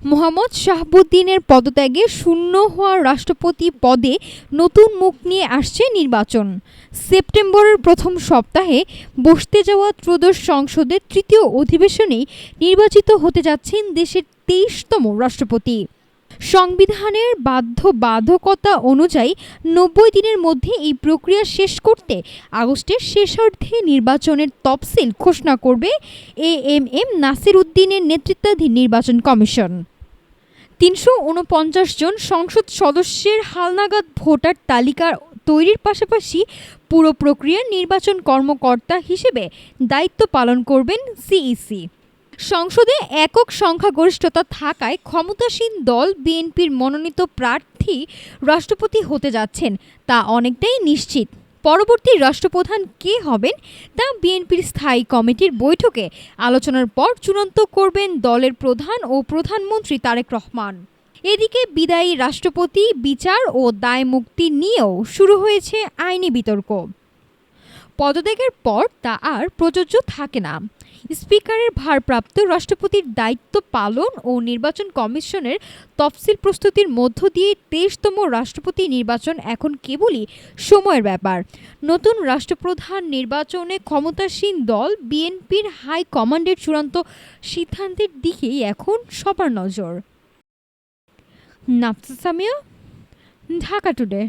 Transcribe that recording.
মোহাম্মদ শাহাবুদ্দিনের পদত্যাগে শূন্য হওয়া রাষ্ট্রপতি পদে নতুন মুখ নিয়ে আসছে নির্বাচন। সেপ্টেম্বরের প্রথম সপ্তাহে বসতে যাওয়া ত্রয়োদশ সংসদের তৃতীয় অধিবেশনেই নির্বাচিত হতে যাচ্ছেন দেশের ২৩তম রাষ্ট্রপতি। সংবিধানের বাধ্যবাধকতা অনুযায়ী ৯০ দিনের মধ্যে এই প্রক্রিয়া শেষ করতে আগস্টের শেষার্ধে নির্বাচনের তফসিল ঘোষণা করবে এএমএম নাসির উদ্দিনের নেতৃত্বাধীন নির্বাচন কমিশন। ৩৪৯ জন সংসদ সদস্যের হালনাগাদ ভোটার তালিকা তৈরির পাশাপাশি পুরো প্রক্রিয়ার নির্বাচন কর্মকর্তা হিসেবে দায়িত্ব পালন করবেন সিইসি। সংসদে একক সংখ্যাগরিষ্ঠতা থাকায় ক্ষমতাসীন দল বিএনপির মনোনীত প্রার্থী রাষ্ট্রপতি হতে যাচ্ছেন তা অনেকটাই নিশ্চিত। পরবর্তী রাষ্ট্রপ্রধান কে হবেন তা বিএনপির স্থায়ী কমিটির বৈঠকে আলোচনার পর চূড়ান্ত করবেন দলের প্রধান ও প্রধানমন্ত্রী তারেক রহমান। এদিকে বিদায়ী রাষ্ট্রপতি বিচার ও দায় মুক্তি নিয়েও শুরু হয়েছে আইনি বিতর্ক। পদত্যাগের পর তা আর প্রযোজ্য থাকে না। স্পিকারের ভারপ্রাপ্ত রাষ্ট্রপতির দায়িত্ব পালন ও নির্বাচন কমিশনের তফসিল প্রস্তুতির মধ্য দিয়ে ২৩তম রাষ্ট্রপতি নির্বাচন এখন কেবলই সময়ের ব্যাপার। নতুন রাষ্ট্রপ্রধান নির্বাচনে ক্ষমতাসীন দল বিএনপির হাই কমান্ডের চূড়ান্ত সিদ্ধান্তের দিকেই এখন সবার নজর। নাফসা সামিয়া, ঢাকা টুডে।